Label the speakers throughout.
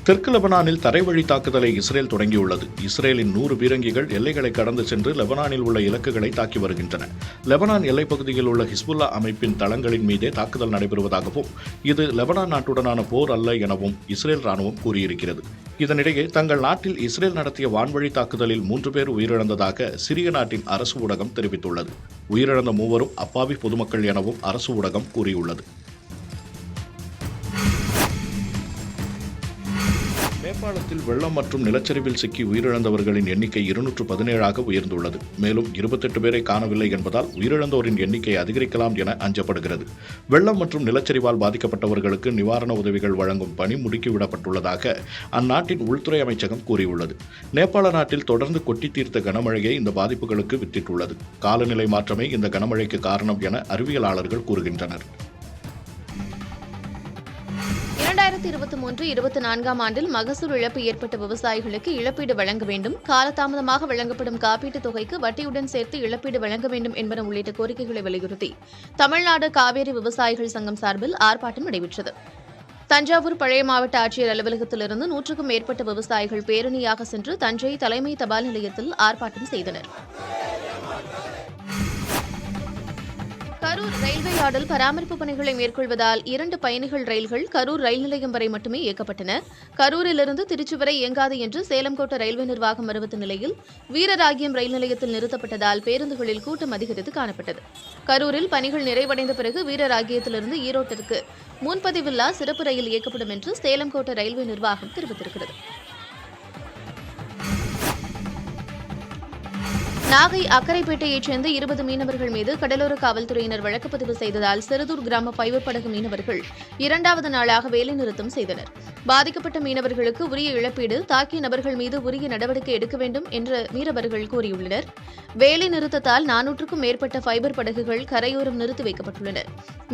Speaker 1: தெற்கு லெபனானில் தரைவழி தாக்குதலை இஸ்ரேல் தொடங்கியுள்ளது. இஸ்ரேலின் 100 பீரங்கிகள் எல்லைகளை கடந்து சென்று லெபனானில் உள்ள இலக்குகளை தாக்கி வருகின்றன. லெபனான் எல்லைப்பகுதியில் உள்ள ஹிஸ்புல்லா அமைப்பின் தளங்களின் மீதே தாக்குதல் நடைபெறுவதாகவும், இது லெபனான் நாட்டுடனான போர் அல்ல எனவும் இஸ்ரேல் ராணுவம் கூறியிருக்கிறது. இதனிடையே தங்கள் நாட்டில் இஸ்ரேல் நடத்திய வான்வழி தாக்குதலில் 3 பேர் உயிரிழந்ததாக சிரிய நாட்டின் அரசு ஊடகம் தெரிவித்துள்ளது. உயிரிழந்த 3 அப்பாவி பொதுமக்கள் எனவும் அரசு ஊடகம் கூறியுள்ளது. நேபாளத்தில் வெள்ளம் மற்றும் நிலச்சரிவில் சிக்கி உயிரிழந்தவர்களின் எண்ணிக்கை 217 உயர்ந்துள்ளது. மேலும் 28 பேரை காணவில்லை என்பதால் உயிரிழந்தோரின் எண்ணிக்கை அதிகரிக்கலாம் என அஞ்சப்படுகிறது. வெள்ளம் மற்றும் நிலச்சரிவால் பாதிக்கப்பட்டவர்களுக்கு நிவாரண உதவிகள் வழங்கும் பணி முடுக்கிவிடப்பட்டுள்ளதாக அந்நாட்டின் உள்துறை அமைச்சகம் கூறியுள்ளது. நேபாள நாட்டில் தொடர்ந்து கொட்டி தீர்த்த கனமழையே இந்த பாதிப்புகளுக்கு வித்திட்டுள்ளது. காலநிலை மாற்றமே இந்த கனமழைக்கு காரணம் என அறிவியலாளர்கள் கூறுகின்றனர்.
Speaker 2: 2023-24 ஆண்டில் மகசூல் இழப்பு ஏற்பட்ட விவசாயிகளுக்கு இழப்பீடு வழங்க வேண்டும், காலதாமதமாக வழங்கப்படும் காப்பீட்டுத் தொகைக்கு வட்டியுடன் சேர்த்து இழப்பீடு வழங்க வேண்டும் என்பன உள்ளிட்ட கோரிக்கைகளை வலியுறுத்தி தமிழ்நாடு காவேரி விவசாயிகள் சங்கம் சார்பில் ஆர்ப்பாட்டம் நடைபெற்றது. தஞ்சாவூர் பழைய மாவட்ட ஆட்சியர் அலுவலகத்திலிருந்து 100க்கும் மேற்பட்ட விவசாயிகள் பேரணியாக சென்று தஞ்சை தலைமை தபால் நிலையத்தில் ஆர்ப்பாட்டம் செய்தனர். கரூர் ரயில்வே யார்டில் பராமரிப்பு பணிகளை மேற்கொள்வதால் 2 பயணிகள் ரயில்கள் கரூர் ரயில் நிலையம் வரை மட்டுமே இயக்கப்பட்டன. கரூரிலிருந்து திருச்சி வரை இயங்காது என்று சேலம் கோட்ட ரயில்வே நிர்வாகம் அறிவித்த நிலையில் வீரராகியம் ரயில் நிலையத்தில் நிறுத்தப்பட்டதால் பேருந்துகளில் கூட்டம் அதிகரித்து காணப்பட்டது. கரூரில் பணிகள் நிறைவடைந்த பிறகு வீரராகியத்திலிருந்து ஈரோட்டிற்கு முன்பதிவில்லா சிறப்பு ரயில் இயக்கப்படும் என்று சேலம் கோட்ட ரயில்வே நிர்வாகம் தெரிவித்திருக்கிறது. நாகை அக்கரைப்பேட்டையைச் சேர்ந்த 20 மீனவர்கள் மீது கடலோர காவல்துறையினர் வழக்குப்பதிவு செய்ததால் சிறுதூர் கிராம பைவர் படகு மீனவர்கள் 2வது நாளாக வேலைநிறுத்தம் செய்தனர். பாதிக்கப்பட்ட மீனவர்களுக்கு உரிய இழப்பீடு, தாக்கிய நபர்கள் மீது உரிய நடவடிக்கை எடுக்க வேண்டும் என்று மீனவர்கள் கூறியுள்ளனர். வேலை நிறுத்தத்தால் 400க்கும் மேற்பட்ட ஃபைபர் படகுகள் கரையோரம் நிறுத்தி வைக்கப்பட்டுள்ளன.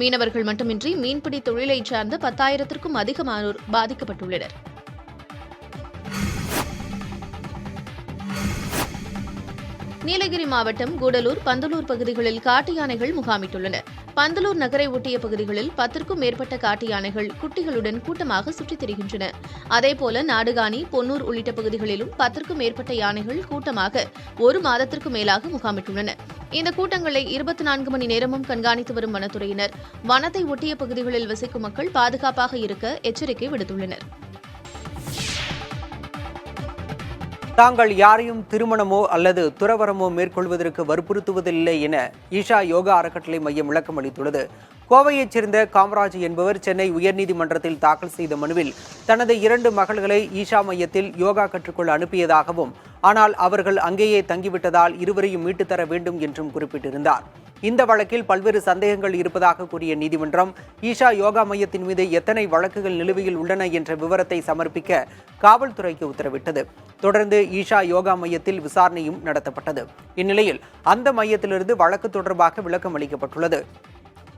Speaker 2: மீனவர்கள் மட்டுமின்றி மீன்பிடி தொழிலைச் சார்ந்த 10,000க்கும் அதிகமானோர் பாதிக்கப்பட்டுள்ளனர். நீலகிரி மாவட்டம் கூடலூர், பந்தலூர் பகுதிகளில் காட்டு யானைகள் முகாமிட்டுள்ளன. பந்தலூர் நகரை ஒட்டிய பகுதிகளில் 10க்கும் மேற்பட்ட காட்டு யானைகள் குட்டிகளுடன் கூட்டமாக சுற்றித் திரிகின்றன. அதேபோல நாடுகாணி, பொன்னூர் உள்ளிட்ட பகுதிகளிலும் 10க்கும் மேற்பட்ட யானைகள் கூட்டமாக 1 மாதத்திற்கு மேலாக முகாமிட்டுள்ளன. இந்த கூட்டங்களை 24 மணி நேரமும் கண்காணித்து வரும் வனத்துறையினர் வனத்தை ஒட்டிய பகுதிகளில் வசிக்கும் மக்கள் பாதுகாப்பாக இருக்க எச்சரிக்கை விடுத்துள்ளனர்.
Speaker 3: தாங்கள் யாரையும் திருமணமோ அல்லது துறவரமோ மேற்கொள்வதற்கு வற்புறுத்துவதில்லை என ஈஷா யோகா அறக்கட்டளை மையம் விளக்கம் அளித்துள்ளது. கோவையைச் சேர்ந்த காமராஜ் என்பவர் சென்னை உயர்நீதிமன்றத்தில் தாக்கல் செய்த மனுவில் தனது 2 மகள்களை ஈஷா மையத்தில் யோகா கற்றுக்கொள்ள அனுப்பியதாகவும், ஆனால் அவர்கள் அங்கேயே தங்கிவிட்டதால் இருவரையும் மீட்டுத் தர வேண்டும் என்றும் குறிப்பிட்டிருந்தார். இந்த வழக்கில் பல்வேறு சந்தேகங்கள் இருப்பதாக கூறிய நீதிமன்றம், ஈஷா யோகா மையத்தின் மீது எத்தனை வழக்குகள் நிலுவையில் உள்ளன என்ற விவரத்தை சமர்ப்பிக்க காவல்துறைக்கு உத்தரவிட்டது. தொடர்ந்து ஈஷா யோகா மையத்தில் விசாரணையும் நடத்தப்பட்டது. இந்நிலையில் அந்த மையத்திலிருந்து வழக்கு தொடர்பாக விளக்கம் அளிக்கப்பட்டுள்ளது.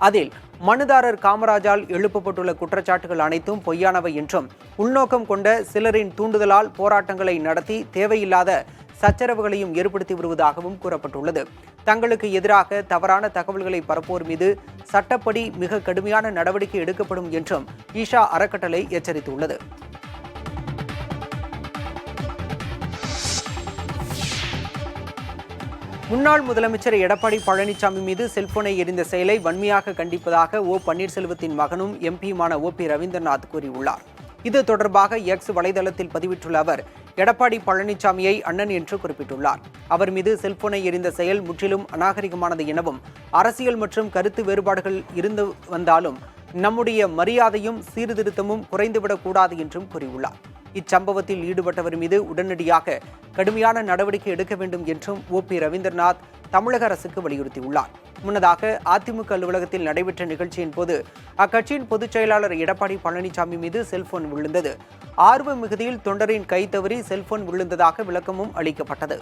Speaker 3: அதில் மனுதாரர் காமராஜால் எழுப்பப்பட்டுள்ள குற்றச்சாட்டுகள் அனைத்தும் பொய்யானவை என்றும், உள்நோக்கம் கொண்ட சிலரின் தூண்டுதலால் போராட்டங்களை நடத்தி தேவையில்லாத சச்சரவுகளையும் ஏற்படுத்தி வருவதாகவும் கூறப்பட்டுள்ளது. தங்களுக்கு எதிராக தவறான தகவல்களை பரப்புவோர் மீது சட்டப்படி மிக கடுமையான நடவடிக்கை எடுக்கப்படும் என்றும் ஈஷா அறக்கட்டளை எச்சரித்துள்ளது. முன்னாள் முதலமைச்சர் எடப்பாடி பழனிசாமி மீது செல்போனை எரிந்த செயலை வன்மையாக கண்டிப்பதாக ஓ பன்னீர்செல்வத்தின் மகனும் எம்பியுமான OP ரவீந்திரநாத் கூறியுள்ளார். இது தொடர்பாக எக்ஸ் வலைதளத்தில் பதிவிட்டுள்ள அவர், எடப்பாடி பழனிசாமியை அண்ணன் என்று குறிப்பிட்டுள்ளார். அவர் மீது செல்போனை எரிந்த செயல் முற்றிலும் அநாகரிகமானது எனவும், அரசியல் மற்றும் கருத்து வேறுபாடுகள் இருந்து வந்தாலும் நம்முடைய மரியாதையும் சீர்திருத்தமும் குறைந்துவிடக்கூடாது என்றும் கூறியுள்ளார். இச்சம்பவத்தில் ஈடுபட்டவர் மீது உடனடியாக கடுமையான நடவடிக்கை எடுக்க வேண்டும் என்றும் OP ரவீந்திரநாத் தமிழக அரசுக்கு வலியுறுத்தியுள்ளார். முன்னதாக அதிமுக அலுவலகத்தில் நடைபெற்ற நிகழ்ச்சியின் போது அக்கட்சியின் பொதுச் செயலாளர் எடப்பாடி பழனிசாமி மீது செல்போன் விழுந்தது. ஆர்வ மிகுதியில் தொண்டரின் கை தவறி செல்போன் விழுந்ததாக விளக்கமும் அளிக்கப்பட்டது.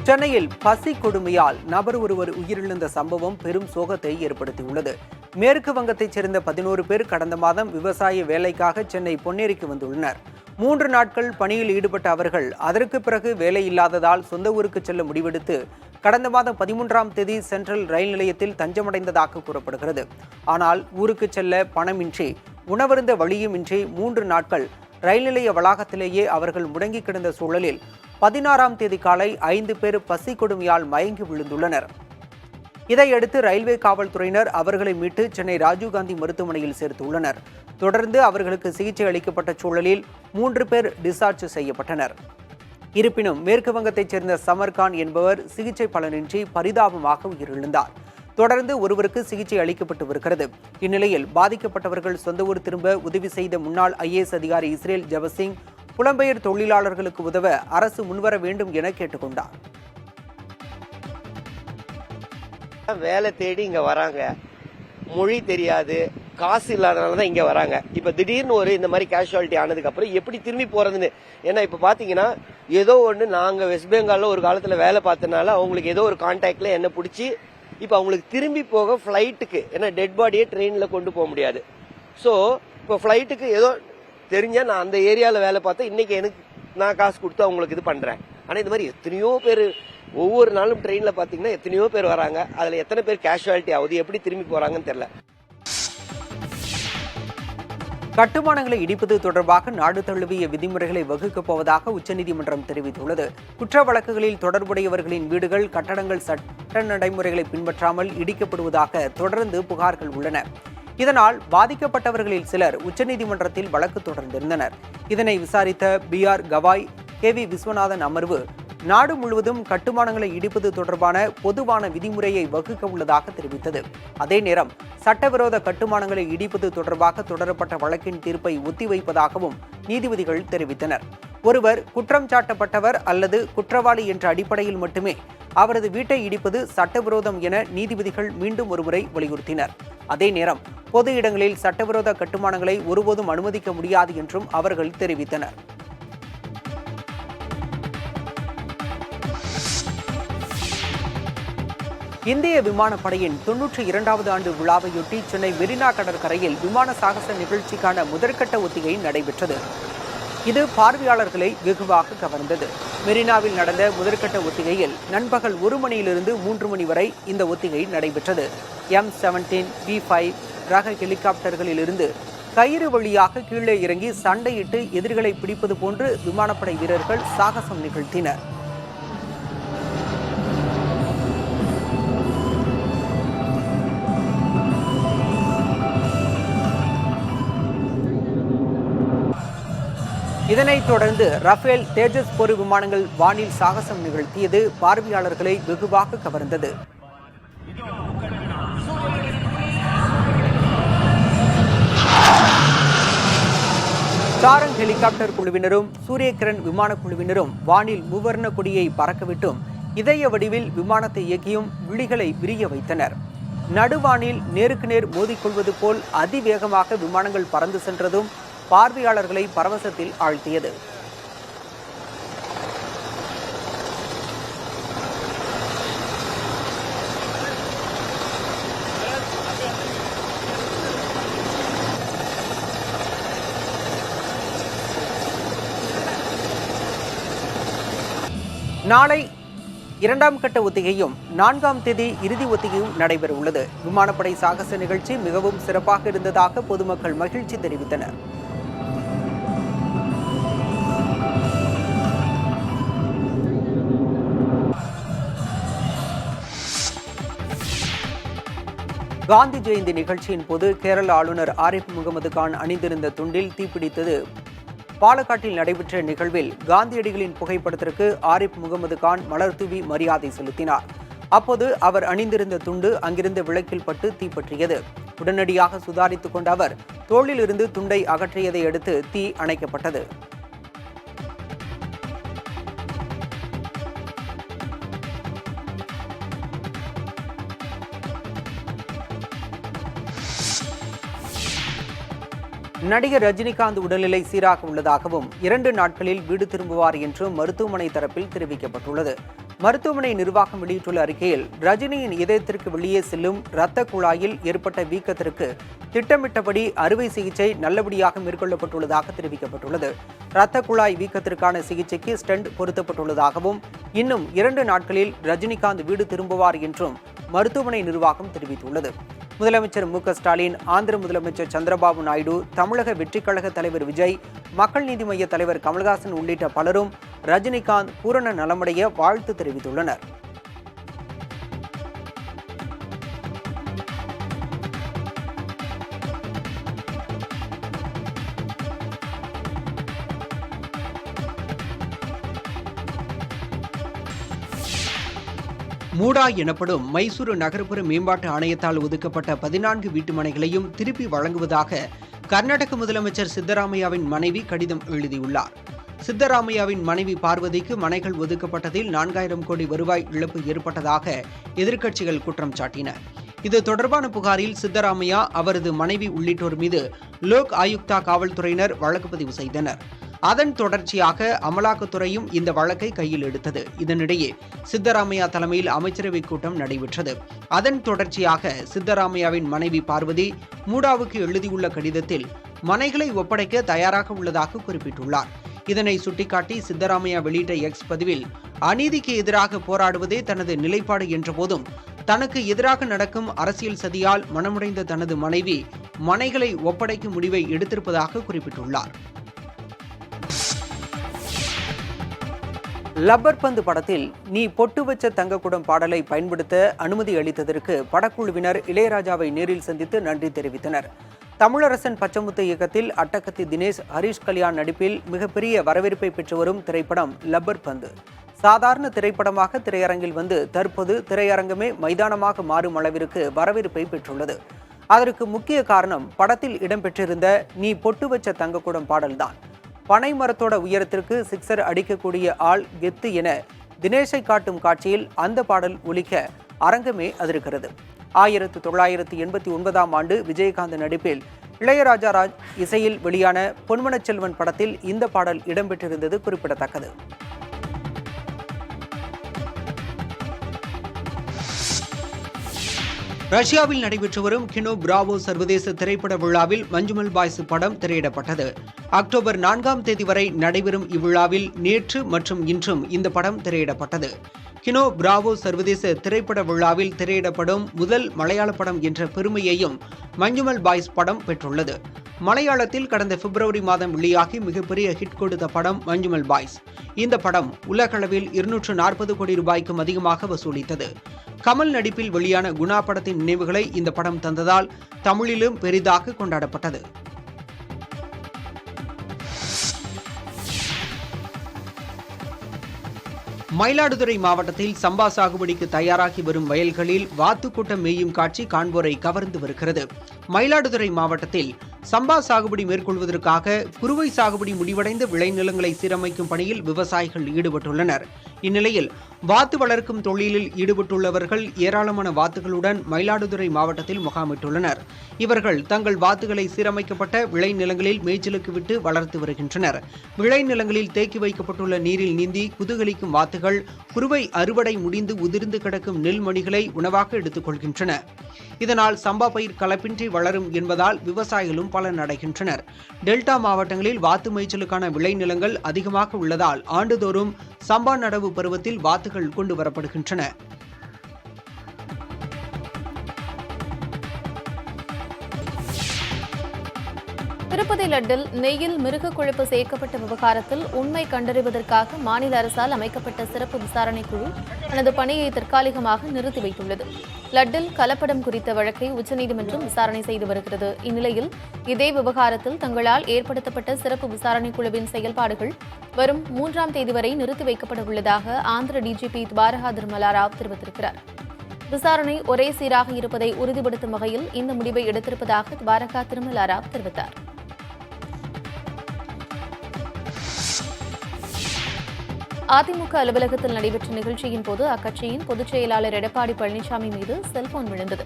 Speaker 3: சென்னையில் பசி கொடுமையால் நபர் ஒருவர் உயிரிழந்த சம்பவம் பெரும் சோகத்தை ஏற்படுத்தியுள்ளது. மேற்கு வங்கத்தைச் சேர்ந்த 11 பேர் கடந்த மாதம் விவசாய வேலைக்காக சென்னை பொன்னேரிக்கு வந்துள்ளனர். 3 நாட்கள் பணியில் ஈடுபட்ட அவர்கள் அதற்கு பிறகு வேலை இல்லாததால் சொந்த ஊருக்கு செல்ல முடிவெடுத்து கடந்த மாதம் 13ஆம் தேதி சென்ட்ரல் ரயில் நிலையத்தில் தஞ்சமடைந்ததாக கூறப்படுகிறது. ஆனால் ஊருக்கு செல்ல பணமின்றி உணவருந்த வழியுமின்றி 3 நாட்கள் ரயில் நிலைய வளாகத்திலேயே அவர்கள் முடங்கி கிடந்த சூழலில் 16ஆம் தேதி காலை 5 பேர் பசி கொடுமையால் மயங்கி விழுந்துள்ளனர். இதையடுத்து ரயில்வே காவல்துறையினர் அவர்களை மீட்டு சென்னை ராஜீவ்காந்தி மருத்துவமனையில் சேர்த்துள்ளனர். தொடர்ந்து அவர்களுக்கு சிகிச்சை அளிக்கப்பட்ட சூழலில் 3 பேர் டிஸ்சார்ஜ் செய்யப்பட்டனர். இருப்பினும் மேற்கு வங்கத்தைச் சேர்ந்த சமர்கான் என்பவர் சிகிச்சை பலனின்றி பரிதாபமாக உயிரிழந்தார். தொடர்ந்து ஒருவருக்கு சிகிச்சை அளிக்கப்பட்டு வருகிறது. இந்நிலையில் பாதிக்கப்பட்டவர்கள் சொந்த ஊர் திரும்ப உதவி செய்த முன்னாள் IAS அதிகாரி இஸ்ரேல் ஜபசிங் புலம்பெயர் தொழிலாளர்களுக்கு உதவ அரசு முன்வர வேண்டும் என கேட்டுக்கொண்டார்.
Speaker 4: வேலை தேடி இங்க வராங்க, மொழி தெரியாது, காசு இல்லாதனால தான் இங்க வராங்க. இப்ப திடீர்னு ஒரு இந்த மாதிரி கேஷுவாலிட்டி ஆனதுக்கு அப்புறம் எப்படி திரும்பி போறதுன்னு, ஏன்னா இப்ப பாத்தீங்கன்னா ஏதோ ஒண்ணு நாங்க வெஸ்ட் பெங்கால்ல ஒரு காலத்துல வேலை பார்த்தனால அவங்களுக்கு ஏதோ ஒரு கான்டாக்ட்ல என்ன பிடிச்சி இப்ப அவங்களுக்கு திரும்பி போக பிளைட்டுக்கு, ஏன்னா டெட் பாடியே ட்ரெயின்ல கொண்டு போக முடியாது. சோ இப்போ பிளைட்டுக்கு ஏதோ தெரிஞ்சா நான் அந்த ஏரியால வேலை பார்த்தேன், இன்னைக்கு எனக்கு நான் காசு கொடுத்து அவங்களுக்கு இது பண்றேன். ஆனா இந்த மாதிரி எத்தனையோ பேர் ஒவ்வொரு நாளும் ட்ரெயின்ல பாத்தீங்கன்னா எத்தனையோ பேர் வராங்க, அதுல எத்தனை பேர் கேஷுவாலிட்டி ஆகுது, எப்படி திரும்பி போறாங்கன்னு தெரியல.
Speaker 3: கட்டுமானங்களை இடிப்பது தொடர்பாக நாடு தழுவிய விதிமுறைகளை வகுக்கப் போவதாக உச்சநீதிமன்றம் தெரிவித்துள்ளது. குற்ற வழக்குகளில் தொடர்புடையவர்களின் வீடுகள், கட்டடங்கள் சட்ட நடைமுறைகளை பின்பற்றாமல் இடிக்கப்படுவதாக தொடர்ந்து புகார்கள் உள்ளன. இதனால் பாதிக்கப்பட்டவர்களில் சிலர் உச்சநீதிமன்றத்தில் வழக்கு தொடர்ந்திருந்தனர். இதனை விசாரித்த BR கவாய், KV விஸ்வநாதன் அமர்வு நாடு முழுவதும் கட்டுமானங்களை இடிப்பது தொடர்பான பொதுவான விதிமுறையை வகுக்க உள்ளதாக தெரிவித்தது. அதே நேரம் சட்டவிரோத கட்டுமானங்களை இடிப்பது தொடர்பாக தொடரப்பட்ட வழக்கின் தீர்ப்பை ஒத்திவைப்பதாகவும் நீதிபதிகள் தெரிவித்தனர். ஒருவர் குற்றம் சாட்டப்பட்டவர் அல்லது குற்றவாளி என்ற அடிப்படையில் மட்டுமே அவரது வீட்டை இடிப்பது சட்டவிரோதம் என நீதிபதிகள் மீண்டும் ஒருமுறை வலியுறுத்தினர். அதே நேரம் பொது இடங்களில் சட்டவிரோத கட்டுமானங்களை ஒருபோதும் அனுமதிக்க முடியாது என்றும் அவர்கள் தெரிவித்தனர். இந்திய விமானப்படையின் 92வது ஆண்டு விழாவையொட்டி சென்னை மெரினா கடற்கரையில் விமான சாகச நிகழ்ச்சிக்கான முதற்கட்ட ஒத்திகை நடைபெற்றது. இது பார்வையாளர்களை வெகுவாக கவர்ந்தது. மெரினாவில் நடந்த முதற்கட்ட ஒத்திகையில் நண்பகல் 1 மணியிலிருந்து 3 மணி வரை இந்த ஒத்திகை நடைபெற்றது. M17 V5 ரக ஹெலிகாப்டர்களில் இருந்து கயிறு வழியாக கீழே இறங்கி சண்டையிட்டு எதிரிகளை பிடிப்பது போன்று விமானப்படை வீரர்கள் சாகசம் நிகழ்த்தினர். இதனைத் தொடர்ந்து ரஃபேல், தேஜஸ் போர் விமானங்கள் வானில் சாகசம் நிகழ்த்தியது பார்வையாளர்களை வெகுவாக கவர்ந்தது. சாரங் ஹெலிகாப்டர் குழுவினரும் சூரியகிரண் விமான குழுவினரும் வானில் மூவர்ண கொடியை பறக்கவிட்டும் இதய வடிவில் விமானத்தை இயக்கியும் விழிகளை விரிய வைத்தனர். நடுவானில் நேருக்கு நேர் மோதிக்கொள்வது போல் அதிவேகமாக விமானங்கள் பறந்து சென்றதும் பார்வையாளர்களை பரவசத்தில் ஆழ்த்தியது. நாளை 2ஆம் கட்ட ஒத்திகையும் 4ஆம் தேதி இறுதி ஒத்திகையும் நடைபெற உள்ளது. விமானப்படை சாகச நிகழ்ச்சி மிகவும் சிறப்பாக இருந்ததாக பொதுமக்கள் மகிழ்ச்சி தெரிவித்தனர். காந்தி ஜெயந்தி நிகழ்ச்சியின் போது கேரள ஆளுநர் ஆரிஃப் முகமது கான் அணிந்திருந்த துண்டில் தீப்பிடித்தது. பாலக்காட்டில் நடைபெற்ற நிகழ்வில் காந்தியடிகளின் புகைப்படத்திற்கு ஆரிஃப் முகமது கான் மலர் தூவி மரியாதை செலுத்தினார். அப்போது அவர் அணிந்திருந்த துண்டு அங்கிருந்த விளக்கில் பட்டு தீப்பற்றியது. உடனடியாக சுதாரித்துக் கொண்ட அவர் தோளில் இருந்து துண்டை அகற்றியதை அடுத்து தீ அணைக்கப்பட்டது. நடிகர் ரஜினிகாந்த் உடல்நிலை சீராக உள்ளதாகவும் 2 நாட்களில் வீடு திரும்புவார் என்றும் மருத்துவமனை தரப்பில் தெரிவிக்கப்பட்டுள்ளது. மருத்துவமனை நிர்வாகம் வெளியிட்டுள்ள அறிக்கையில் ரஜினியின் இதயத்திற்கு வெளியே செல்லும் இரத்த குழாயில் ஏற்பட்ட வீக்கத்திற்கு திட்டமிட்டபடி அறுவை சிகிச்சை நல்லபடியாக மேற்கொள்ளப்பட்டுள்ளதாக தெரிவிக்கப்பட்டுள்ளது. இரத்த குழாய் வீக்கத்திற்கான சிகிச்சைக்கு ஸ்டெண்ட் பொருத்தப்பட்டுள்ளதாகவும் இன்னும் 2 நாட்களில் ரஜினிகாந்த் வீடு திரும்புவார் என்றும் மருத்துவமனை நிர்வாகம் தெரிவித்துள்ளது. முதலமைச்சர் மு.க.ஸ்டாலின், ஆந்திர முதலமைச்சர் சந்திரபாபு நாயுடு, தமிழக வெற்றிக் கழக தலைவர் விஜய், மக்கள் நீதி மய்ய தலைவர் கமல்ஹாசன் உள்ளிட்ட பலரும் ரஜினிகாந்த் பூரண நலமடைய வாழ்த்து தெரிவித்துள்ளனர். மூடா எனப்படும் மைசூரு நகர்ப்புற மேம்பாட்டு ஆணையத்தால் ஒதுக்கப்பட்ட 14 வீட்டு மனைகளையும் திருப்பி வழங்குவதாக கர்நாடக முதலமைச்சர் சித்தராமையாவின் மனைவி கடிதம் எழுதியுள்ளார். சித்தராமையாவின் மனைவி பார்வதிக்கு மனைகள் ஒதுக்கப்பட்டதில் 4000 கோடி வருவாய் இழப்பு ஏற்பட்டதாக எதிர்க்கட்சிகள் குற்றம் சாட்டின. இது தொடர்பான புகாரில் சித்தராமையா, அவரது மனைவி உள்ளிட்டோர் மீது லோக் ஆயுக்தா காவல்துறையினர் வழக்கு பதிவு செய்தனர். அதன் தொடர்ச்சியாக அமலாக்கத்துறையும் இந்த வழக்கை கையில் எடுத்தது. இதனிடையே சித்தராமையா தலைமையில் அமைச்சரவை கூட்டம் நடைபெற்றது. அதன் தொடர்ச்சியாக சித்தராமையாவின் மனைவி பார்வதி மூடாவுக்கு எழுதியுள்ள கடிதத்தில் மனைகளை ஒப்படைக்க தயாராக உள்ளதாக குறிப்பிட்டுள்ளார். இதனை சுட்டிக்காட்டி சித்தராமையா வெளியிட்ட எக்ஸ் பதிவில், அநீதிக்கு எதிராக போராடுவதே தனது நிலைப்பாடு என்றபோதும் தனக்கு எதிராக நடக்கும் அரசியல் சதியால் மனமுடைந்த தனது மனைவி மனைகளை ஒப்படைக்கும் முடிவை எடுத்திருப்பதாக குறிப்பிட்டுள்ளார். லப்பர் பந்து படத்தில் நீ பொட்டு வச்ச தங்கக்குடம் பாடலை பயன்படுத்த அனுமதி அளித்ததற்கு படக்குழுவினர் இளையராஜாவை நேரில் சந்தித்து நன்றி தெரிவித்தனர். தமிழரசன் பச்சமுத்து இயக்கத்தில் அட்டகத்தி தினேஷ், ஹரிஷ் கல்யாண் நடிப்பில் மிகப்பெரிய வரவேற்பை பெற்று வரும் திரைப்படம் லப்பர் பந்து. சாதாரண திரைப்படமாக திரையரங்கில் வந்து தற்போது திரையரங்கமே மைதானமாக மாறும் அளவிற்கு வரவேற்பை பெற்றுள்ளது. அதற்கு முக்கிய காரணம் படத்தில் இடம்பெற்றிருந்த நீ பொட்டு வச்ச தங்கக்குடம் பாடல்தான். பனை மரத்தோட உயரத்திற்கு சிக்ஸர் அடிக்கக்கூடிய ஆள் கெத்து என தினேஷை காட்டும் காட்சியில் அந்த பாடல் ஒலிக்க அரங்கமே அதிர்கிறது. 1989ஆம் ஆண்டு விஜயகாந்த் நடிப்பில் இளையராஜா ராஜ் இசையில் வெளியான பொன்மனச் செல்வன் படத்தில் இந்த பாடல் இடம்பெற்றிருந்தது குறிப்பிடத்தக்கது. ரஷ்யாவில் நடைபெற்று வரும் கினோ பிராவோ சர்வதேச திரைப்பட விழாவில் மஞ்சுமல் பாய்ஸ் படம் திரையிடப்பட்டது. அக்டோபர் 4ஆம் தேதி வரை நடைபெறும் இவ்விழாவில் நேற்று மற்றும் இன்றும் இந்த படம் திரையிடப்பட்டது. கினோ பிராவோ சர்வதேச திரைப்பட விழாவில் திரையிடப்படும் முதல் மலையாள படம் என்ற பெருமையையும் மஞ்சுமல் பாய்ஸ் படம் பெற்றுள்ளது. மலையாளத்தில் கடந்த பிப்ரவரி மாதம் வெளியாகி மிகப்பெரிய ஹிட் கொடுத்த படம் மஞ்சுமல் பாய்ஸ். இந்த படம் உலகளவில் 240 கோடி ரூபாய்க்கும் அதிகமாக வசூலித்தது. கமல் நடிப்பில் வெளியான குணா படத்தின் நினைவுகளை இந்த படம் தந்ததால் தமிழிலும் பெரிதாக கொண்டாடப்பட்டது. மயிலாடுதுறை மாவட்டத்தில் சம்பா சாகுபடிக்கு தயாராகி வரும் வயல்களில் வாத்துக்கூட்டம் மேயும் காட்சி காண்போரை கவர்ந்து வருகிறது. மயிலாடுதுறை மாவட்டத்தில் சம்பா சாகுபடி மேற்கொள்வதற்காக குறுவை சாகுபடி முடிவடைந்த விளைநிலங்களை சீரமைக்கும் பணியில் விவசாயிகள் ஈடுபட்டுள்ளனர். இந்நிலையில் வாத்து வளர்க்கும் தொழிலில் ஈடுபட்டுள்ளவர்கள் ஏராளமான வாத்துகளுடன் மயிலாடுதுறை மாவட்டத்தில் முகாமிட்டுள்ளனர். இவர்கள் தங்கள் வாத்துகளை சீரமைக்கப்பட்ட விளைநிலங்களில் மேய்ச்சலுக்கு விட்டு வளர்த்து வருகின்றனர். விளைநிலங்களில் தேக்கி வைக்கப்பட்டுள்ள நீரில் நீந்தி குதூகலிக்கும் வாத்துகள் குறுவை அறுவடை முடிந்து உதிர்ந்து கிடக்கும் நெல் மணிகளை உணவாக எடுத்துக் கொள்கின்றன. இதனால் சம்பா பயிர் கலப்பின்றி வளரும் என்பதால் விவசாயிகளும் பலன் அடைகின்றனர். டெல்டா மாவட்டங்களில் வாத்து மேய்ச்சலுக்கான விளைநிலங்கள் அதிகமாக உள்ளதால் ஆண்டுதோறும் சம்பா நடவு பருவத்தில் வாத்துகள் கொண்டு வரப்படுகின்றன.
Speaker 2: திருப்பதி லட்டில் நெய்யில் மிருக கொழுப்பு சேர்க்கப்பட்ட விவகாரத்தில் உண்மை கண்டறிவதற்காக மாநில அரசால் அமைக்கப்பட்ட சிறப்பு விசாரணை குழு தனது பணியை தற்காலிகமாக நிறுத்தி வைத்துள்ளது. லட்டில் கலப்படம் குறித்த வழக்கை உச்சநீதிமன்றம் விசாரணை செய்து வருகிறது. இந்நிலையில் இதே விவகாரத்தில் தங்களால் ஏற்படுத்தப்பட்ட சிறப்பு விசாரணை குழுவின் செயல்பாடுகள் வரும் 3ஆம் தேதி வரை நிறுத்தி வைக்கப்பட உள்ளதாக ஆந்திர டிஜிபி துவாரகா திருமலா ராவ் தெரிவித்திருக்கிறார். விசாரணை ஒரே சீராக இருப்பதை உறுதிப்படுத்தும் வகையில் இந்த முடிவை எடுத்திருப்பதாக துவாரகா திருமலா ராவ் தெரிவித்தார். அதிமுக அலுவலகத்தில் நடைபெற்ற நிகழ்ச்சியின் போது அக்கட்சியின் பொதுச் செயலாளர் எடப்பாடி பழனிசாமி மீது செல்போன் விழுந்தது.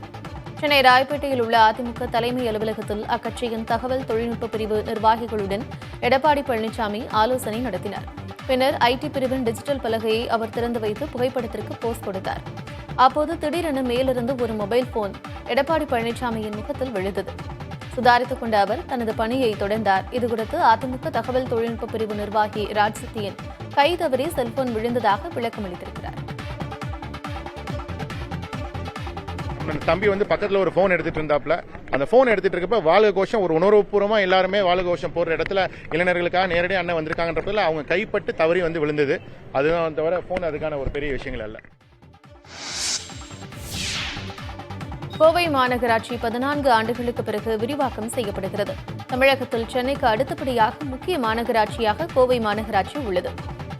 Speaker 2: சென்னை ராயப்பேட்டையில் உள்ள அதிமுக தலைமை அலுவலகத்தில் அக்கட்சியின் தகவல் தொழில்நுட்ப பிரிவு நிர்வாகிகளுடன் எடப்பாடி பழனிசாமி ஆலோசனை நடத்தினார். பின்னர் ஐடி பிரிவின் டிஜிட்டல் பலகையை அவர் திறந்து வைத்து புகைப்படத்திற்கு போஸ் கொடுத்தார். அப்போது திடீரென மேலிருந்து ஒரு மொபைல் போன் எடப்பாடி பழனிசாமியின் முகத்தில் விழுந்தது. சுதாரித்துக் கொண்ட அவர் தனது பணியை தொடர்ந்தார். இதுகுறித்து அதிமுக தகவல் தொழில்நுட்ப பிரிவு நிர்வாகி ராஜ்சத்தியன் கை தவறி செல்போன் விழுந்ததாக விளக்கமளித்திருக்கிறார்.
Speaker 5: தம்பி பக்கத்துல ஒரு போன் எடுத்துட்டு இருந்தாப்ல. அந்த போன் எடுத்துட்டு இருக்கப்ப வாழ்க கோஷம் ஒரு உணர்வுபூர்வமா எல்லாருமே வாழ்க கோஷம் போடுற இடத்துல இளைஞர்களுக்காக நேரடியாக அண்ணன் வந்திருக்காங்கன்றதுல அவங்க கைப்பட்டு தவறி விழுந்தது. அதுதான் தவிர போன் அதுக்கான ஒரு பெரிய விஷயங்கள் அல்ல.
Speaker 2: கோவை மாநகராட்சி 14 ஆண்டுகளுக்கு பிறகு விரிவாக்கம் செய்யப்படுகிறது. தமிழகத்தில் சென்னைக்கு அடுத்தபடியாக முக்கிய மாநகராட்சியாக கோவை மாநகராட்சி உள்ளது.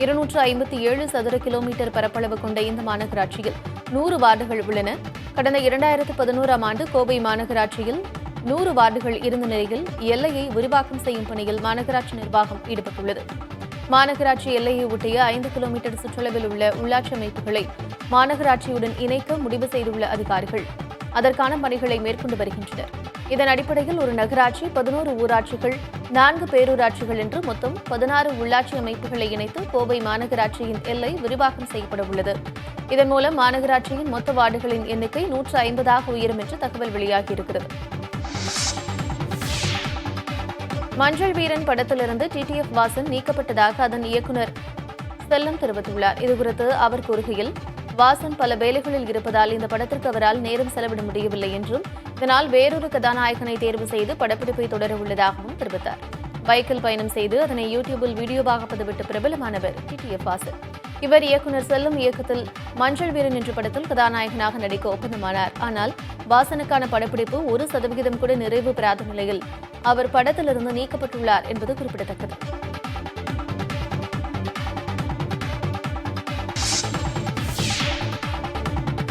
Speaker 2: 257 சதுர கிலோமீட்டர் பரப்பளவு கொண்ட இந்த மாநகராட்சியில் 100 வார்டுகள் உள்ளன. கடந்த 2011ஆம் ஆண்டு கோவை மாநகராட்சியில் 100 வார்டுகள் இருந்த நிலையில் எல்லையை விரிவாக்கம் செய்யும் பணியில் மாநகராட்சி நிர்வாகம் ஈடுபட்டுள்ளது. மாநகராட்சி எல்லையை ஒட்டிய 5 கிலோமீட்டர் சுற்றளவில் உள்ள உள்ளாட்சி அமைப்புகளை மாநகராட்சியுடன் இணைக்க முடிவு செய்துள்ள அதிகாரிகள் அதற்கான பணிகளை மேற்கொண்டு வருகின்றனர். இதன் அடிப்படையில் ஒரு நகராட்சி, 11 ஊராட்சிகள், 4 பேரூராட்சிகள் என்று மொத்தம் 16 உள்ளாட்சி அமைப்புகளை இணைத்து கோவை மாநகராட்சியின் எல்லை விரிவாக்கம் செய்யப்பட உள்ளது. இதன் மூலம் மாநகராட்சியின் மொத்த வார்டுகளின் எண்ணிக்கை 150ஆக உயரும் என்று தகவல் வெளியாகியிருக்கிறது. மஞ்சள் வீரன் படத்திலிருந்து டிடிஎஃப் வாசன் நீக்கப்பட்டதாக அதன் இயக்குநர் செல்லம் தெரிவித்துள்ளார். இதுகுறித்து அவர் கூறுகையில், வாசன் பல வேலைகளில் இருப்பதால் இந்த படத்திற்கு அவரால் நேரம் செலவிட முடியவில்லை என்றும் இதனால் வேறொரு கதாநாயகனை தேர்வு செய்து படப்பிடிப்பை தொடர உள்ளதாகவும் தெரிவித்தார். பைக்கில் பயணம் செய்து அதனை யூடியூபில் வீடியோவாக பதிவிட்ட பிரபலமானவர் டிடிஎஃப் வாசன். இவர் இயக்குநர் செல்லும் இயக்கத்தில் மஞ்சள் வீரன் என்ற படத்தில் கதாநாயகனாக நடிக்க ஒப்பந்தமானார். ஆனால் வாசனுக்கான படப்பிடிப்பு 1% கூட நிறைவு பெறாத நிலையில் அவர் படத்திலிருந்து நீக்கப்பட்டுள்ளார் என்பது குறிப்பிடத்தக்கது.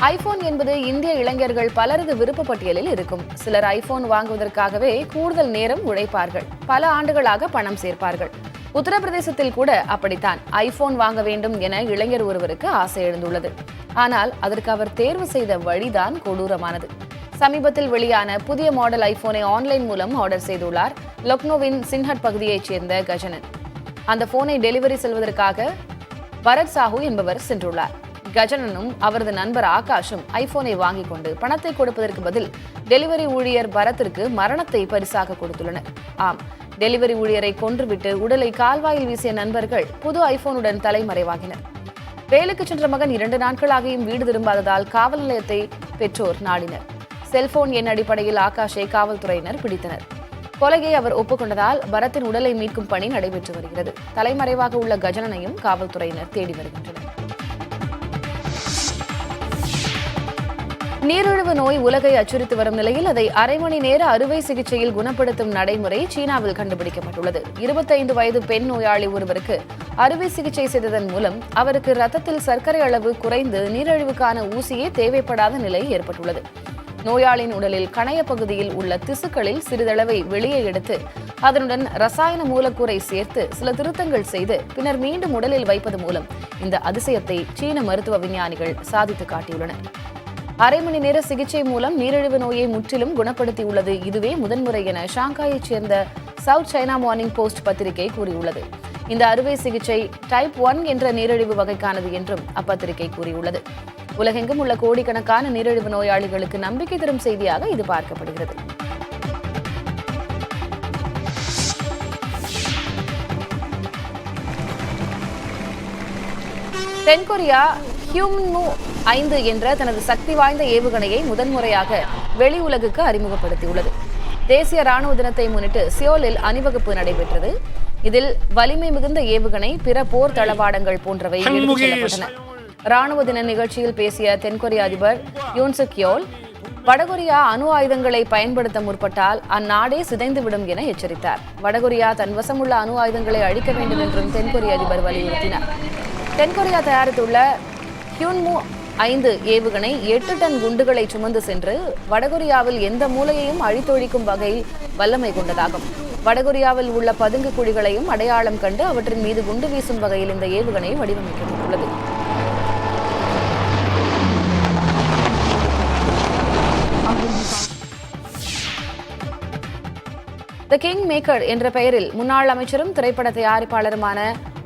Speaker 6: ஐபோன் என்பது இந்திய இளைஞர்கள் பலரது விருப்ப பட்டியலில் இருக்கும். சிலர் ஐபோன் வாங்குவதற்காகவே கூடுதல் நேரம் உழைப்பார்கள், பல ஆண்டுகளாக பணம் சேர்ப்பார்கள். உத்தரப்பிரதேசத்தில் கூட அப்படித்தான் ஐபோன் வாங்க வேண்டும் என இளைஞர் ஒருவருக்கு ஆசை எழுந்துள்ளது. ஆனால் அதற்கு அவர் தேர்வு செய்த வழிதான் கொடூரமானது. சமீபத்தில் வெளியான புதிய மாடல் ஐபோனை ஆன்லைன் மூலம் ஆர்டர் செய்துள்ளார் லக்னோவின் சின்ஹட் பகுதியைச் சேர்ந்த கஜனன். அந்த போனை டெலிவரி செல்வதற்காக பரத் சாஹூ என்பவர் சென்றுள்ளார். கஜனனும் அவரது நண்பர் ஆகாஷும் ஐபோனை வாங்கிக் கொண்டு பணத்தை கொடுப்பதற்கு பதில் டெலிவரி ஊழியர் பரத்திற்கு மரணத்தை பரிசாக கொடுத்துள்ளனர். ஆம், டெலிவரி ஊழியரை கொன்றுவிட்டு உடலை கால்வாயில் வீசிய நண்பர்கள் புது ஐபோனுடன் தலைமறைவாகினர். வேலைக்கு சென்ற மகன் 2 நாட்களாகியும் வீடு திரும்பாததால் காவல் நிலையத்தை பெற்றோர் நாடினர். செல்போன் எண் அடிப்படையில் ஆகாஷை காவல்துறையினர் பிடித்தனர். கொலையை அவர் ஒப்புக்கொண்டதால் பரத்தின் உடலை மீட்கும் பணி நடைபெற்று வருகிறது. தலைமறைவாக உள்ள கஜனனையும் காவல்துறையினர் தேடி வருகின்றனர். நீரிழிவு நோய் உலகை அச்சுறுத்தி வரும் நிலையில் அதை அரை மணி நேர அறுவை சிகிச்சையில் குணப்படுத்தும் நடைமுறை சீனாவில் கண்டுபிடிக்கப்பட்டுள்ளது. 25 வயது பெண் நோயாளி ஒருவருக்கு அறுவை சிகிச்சை செய்ததன் மூலம் அவருக்கு ரத்தத்தில் சர்க்கரை அளவு குறைந்து நீரிழிவுக்கான ஊசியே தேவைப்படாத நிலை ஏற்பட்டுள்ளது. நோயாளியின் உடலில் கணைய பகுதியில் உள்ள திசுக்களில் சிறிதளவை வெளியே எடுத்து அதனுடன் ரசாயன மூலக்கூறை சேர்த்து சில திருத்தங்கள் செய்து பின்னர் மீண்டும் உடலில் வைப்பது மூலம் இந்த அதிசயத்தை சீன மருத்துவ விஞ்ஞானிகள் சாதித்து காட்டியுள்ளனர். அரை மணி நேர சிகிச்சை மூலம் நீரிழிவு நோயை முற்றிலும் குணப்படுத்தியுள்ளது இதுவே முதன்முறை என ஷாங்காயைச் சேர்ந்த சவுத் சைனா மார்னிங் போஸ்ட் பத்திரிகை கூறியுள்ளது. இந்த அறுவை சிகிச்சை டைப் 1 என்ற நீரிழிவு வகைக்கானது என்றும் அப்பத்திரிகை கூறியுள்ளது. உலகெங்கும் உள்ள கோடிக்கணக்கான நீரிழிவு நோயாளிகளுக்கு நம்பிக்கை தரும் செய்தியாக இது பார்க்கப்படுகிறது. தென்கொரியா ஹியூம்னு 5 என்ற தனது சக்தி வாய்ந்த ஏவுகணையை முதன்முறையாக வெளி உலகுக்கு அறிமுகப்படுத்தியுள்ளது. தேசிய ராணுவ தினத்தை முன்னிட்டு சியோலில் அணிவகுப்பு நடைபெற்றது. இதில் வலிமை மிகுந்த ஏவுகணை, பிற போர் தளவாடங்கள் போன்றவை எடுத்துச் செல்லப்பட்டன. ராணுவ தின நிகழ்ச்சியில் பேசிய தென்கொரிய அதிபர் யூன் சுக் யோல் வடகொரியா அணு ஆயுதங்களை பயன்படுத்த முற்பட்டால் அந்நாடே சிதைந்துவிடும் என எச்சரித்தார். வடகொரியா தன் வசமுள்ள அணு ஆயுதங்களை அழிக்க வேண்டும் என்றும் தென்கொரிய அதிபர் வலியுறுத்தினார். தென்கொரியா தயாரித்துள்ள ஹியூன்மு 5 ஏவுகணை 8 டன் குண்டுகளை சுமந்து சென்று வடகொரியாவில் எந்த மூலையையும் அழித்தொழிக்கும் வகையில் வல்லமை கொண்டதாகும். வடகொரியாவில் உள்ள பதுங்கு குழிகளையும் அடையாளம் கண்டு அவற்றின் மீது குண்டு வீசும் வகையில் இந்த ஏவுகணை வடிவமைக்கப்பட்டுள்ளது. தி கிங் மேக்கர் என்ற பெயரில் முன்னாள் அமைச்சரும் திரைப்பட தயாரிப்பாளருமான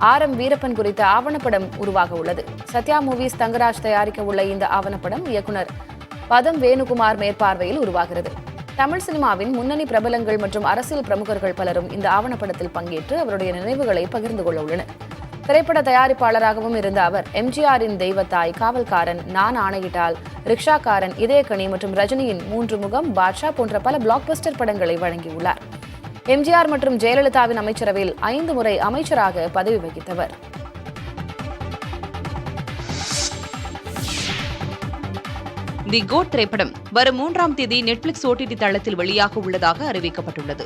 Speaker 6: RM வீரப்பன் குறித்த ஆவணப்படம் உருவாக உள்ளது. சத்யா மூவிஸ் தங்கராஜ் தயாரிக்க உள்ள இந்த ஆவணப்படம் இயக்குனர் பதம் வேணுகுமார் மேற்பார்வையில் உருவாகிறது. தமிழ் சினிமாவின் முன்னணி பிரபலங்கள் மற்றும் அரசியல் பிரமுகர்கள் பலரும் இந்த ஆவணப்படத்தில் பங்கேற்று அவருடைய நினைவுகளை பகிர்ந்து கொள்ள உள்ளனர். திரைப்பட தயாரிப்பாளராகவும் இருந்த அவர் எம்ஜிஆரின் தெய்வத்தாய், காவல்காரன், நான் ஆணையிட்டால், ரிக்ஷாக்காரன், இதயக்கணி மற்றும் ரஜினியின் 3 முகம், பாட்ஷா போன்ற பல பிளாக்பஸ்டர் படங்களை வழங்கியுள்ளார். எம்ஜிஆர் மற்றும் ஜெயலலிதாவின் அமைச்சரவையில் 5 முறை அமைச்சராக பதவி வகித்தவர்.
Speaker 7: தி கோட் திரைப்படம் வரும் 3ஆம் தேதி நெட்ஃபிளிக்ஸ் OTT தளத்தில் வெளியாக உள்ளதாக அறிவிக்கப்பட்டுள்ளது.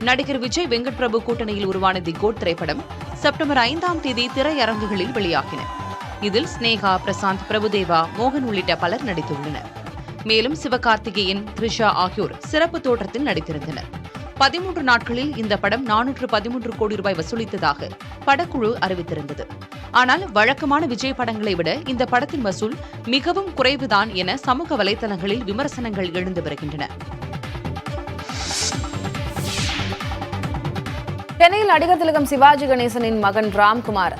Speaker 7: நடிகர் விஜய் வெங்கட் பிரபு கூட்டணியில் உருவான தி கோட் திரைப்படம் செப்டம்பர் 5ஆம் தேதி திரையரங்குகளில் வெளியாகின. இதில் ஸ்னேகா, பிரசாந்த், பிரபுதேவா, மோகன் உள்ளிட்ட பலர் நடித்துள்ளனர். மேலும் சிவகார்த்திகேயன், த்ரிஷா ஆகியோர் சிறப்பு தோற்றத்தில் நடித்திருந்தனர். 13 நாட்களில் இந்த படம் 413 கோடி ரூபாய் வசூலித்ததாக படக்குழு அறிவித்திருந்தது. ஆனால் வழக்கமான விஜய் படங்களை விட இந்த படத்தின் வசூல் மிகவும் குறைவுதான் என சமூக வலைதளங்களில் விமர்சனங்கள் எழுந்து வருகின்றன.
Speaker 6: சென்னையில் நடிகர் திலகம் சிவாஜி கணேசனின் மகன் ராம்குமார்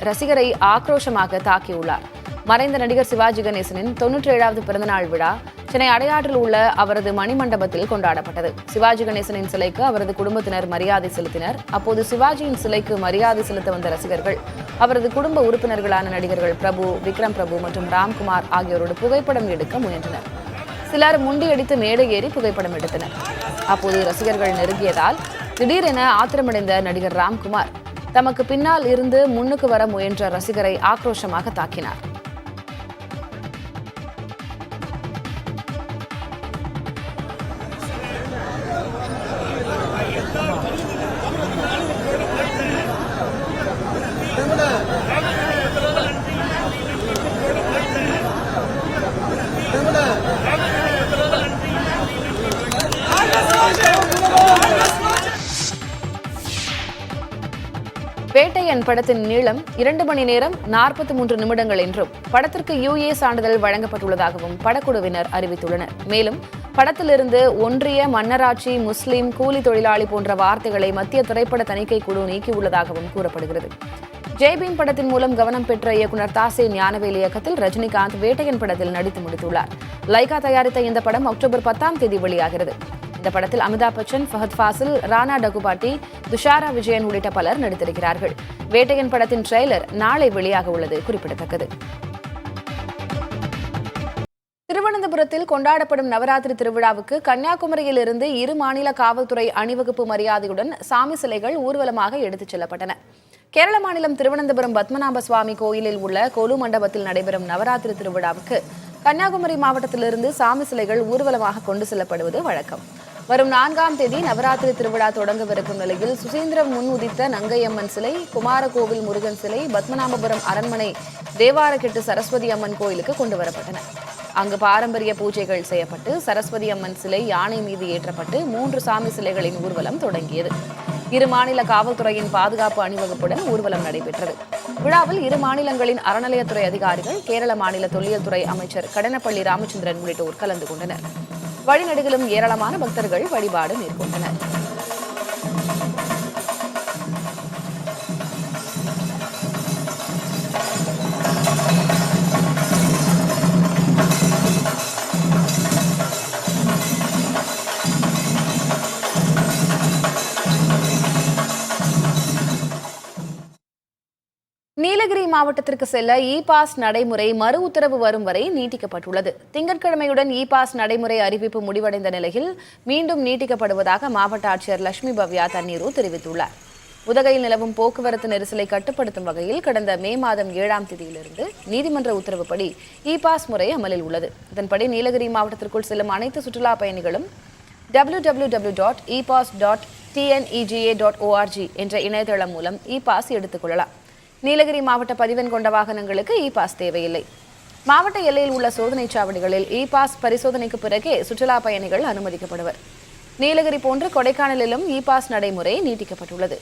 Speaker 6: ரசிகரை ஆக்ரோஷமாக தாக்கியுள்ளார். மறைந்த நடிகர் சிவாஜி கணேசனின் 97வது பிறந்தநாள் விழா சென்னை அடையாற்றில் உள்ள அவரது மணிமண்டபத்தில் கொண்டாடப்பட்டது. சிவாஜி கணேசனின் சிலைக்கு அவரது குடும்பத்தினர் மரியாதை செலுத்தினர். அப்போது சிவாஜியின் சிலைக்கு மரியாதை செலுத்த வந்த ரசிகர்கள் அவரது குடும்ப உறுப்பினர்களான நடிகர்கள் பிரபு, விக்ரம் பிரபு மற்றும் ராம்குமார் ஆகியோரோடு புகைப்படம் எடுக்க முயன்றனர். சிலர் முண்டியடித்து மேடை ஏறி புகைப்படம் எடுத்தனர். அப்போது ரசிகர்கள் நெருங்கியதால் திடீரென ஆத்திரமடைந்த நடிகர் ராம்குமார் தமக்கு பின்னால் இருந்து முன்னுக்கு வர முயன்ற ரசிகரை ஆக்ரோஷமாக தாக்கினார். வேட்டையன் படத்தின் நீளம் 2 மணி நேரம் 43 நிமிடங்கள் என்றும் படத்திற்கு UA சான்றிதழ் வழங்கப்பட்டுள்ளதாகவும் படக்குழுவினர் அறிவித்துள்ளனர். மேலும் படத்திலிருந்து ஒன்றிய, மன்னராட்சி, முஸ்லிம், கூலி தொழிலாளி போன்ற வார்த்தைகளை மத்திய திரைப்பட தணிக்கை குழு நீக்கியுள்ளதாகவும் கூறப்படுகிறது. ஜெய்பீம் படத்தின் மூலம் கவனம் பெற்ற இயக்குனர் தாசே ஞானவேல் இயக்கத்தில் ரஜினிகாந்த் வேட்டையன் படத்தில் நடித்து முடித்துள்ளார். லைகா தயாரித்த இந்த படம் அக்டோபர் 10ஆம் தேதி வெளியாகிறது. இந்த படத்தில் அமிதாப் பச்சன், ஃபஹத் ஃபாசில், ராணா டகுபாட்டி, துஷாரா விஜயன் உள்ளிட்ட பலர் நடித்திருக்கிறார்கள். வேட்டையன் படத்தின் ட்ரெய்லர் நாளை வெளியாக உள்ளது குறிப்பிடத்தக்கது. திருவனந்தபுரத்தில் கொண்டாடப்படும் நவராத்திரி திருவிழாவுக்கு கன்னியாகுமரியில் இருந்து 2 மாநில காவல்துறை அணிவகுப்பு மரியாதையுடன் சாமி சிலைகள் ஊர்வலமாக எடுத்துச் செல்லப்பட்டன. கேரள மாநிலம் திருவனந்தபுரம் பத்மநாப சுவாமி கோயிலில் உள்ள கொலு மண்டபத்தில் நடைபெறும் நவராத்திரி திருவிழாவுக்கு கன்னியாகுமரி மாவட்டத்திலிருந்து சாமி சிலைகள் ஊர்வலமாக கொண்டு செல்லப்படுவது வழக்கம். வரும் 4ஆம் தேதி நவராத்திரி திருவிழா தொடங்கவிருக்கும் நிலையில் சுசீந்திரம் முன் உதித்த நங்கையம்மன் சிலை, குமாரகோவில் முருகன் சிலை பத்மநாபபுரம் அரண்மனை தேவாரக்கெட்டு சரஸ்வதி அம்மன் கோயிலுக்கு கொண்டு வரப்பட்டன. அங்கு பாரம்பரிய பூஜைகள் செய்யப்பட்டு சரஸ்வதி அம்மன் சிலை யானை மீது ஏற்றப்பட்டு 3 சாமி சிலைகளின் ஊர்வலம் தொடங்கியது. 2 மாநில காவல்துறையின் பாதுகாப்பு அணிவகுப்புடன் ஊர்வலம் நடைபெற்றது. விழாவில் 2 மாநிலங்களின் அறநிலையத்துறை அதிகாரிகள், கேரள மாநில தொல்லியல் துறை அமைச்சர் கடனப்பள்ளி ராமச்சந்திரன் உள்ளிட்டோர் கலந்து கொண்டனர். வழிநெடுகிலும் ஏராளமான பக்தர்கள் வழிபாடு மேற்கொண்டனர். நீலகிரி மாவட்டத்திற்கு செல்ல இ-பாஸ் நடைமுறை மறு உத்தரவு வரும் வரை நீட்டிக்கப்பட்டுள்ளது. திங்கட்கிழமையுடன் இ-பாஸ் நடைமுறை அறிவிப்பு முடிவடைந்த நிலையில் மீண்டும் நீட்டிக்கப்படுவதாக மாவட்ட ஆட்சியர் லட்சுமி பவ்யா தண்ணீரு தெரிவித்துள்ளார். உதகையில் நிலவும் போக்குவரத்து நெரிசலை கட்டுப்படுத்தும் வகையில் கடந்த மே மாதம் 7ஆம் தேதியிலிருந்து நீதிமன்ற உத்தரவுப்படி இ-பாஸ் முறை அமலில் உள்ளது. இதன்படி நீலகிரி மாவட்டத்திற்குள் செல்லும் அனைத்து சுற்றுலா பயணிகளும் www.epass.tnega.org என்ற இணையதளம் மூலம் இ-பாஸ் எடுத்துக் கொள்ளலாம். நீலகிரி மாவட்ட பதிவெண் கொண்ட வாகனங்களுக்கு இ-பாஸ் தேவையில்லை. மாவட்ட எல்லையில் உள்ள சோதனைச் சாவடிகளில் இ-பாஸ் பரிசோதனைக்கு பிறகே சுற்றுலா பயணிகள் அனுமதிக்கப்படுவர். நீலகிரி போன்று கொடைக்கானலிலும் இ-பாஸ் நடைமுறை நீட்டிக்கப்பட்டுள்ளது.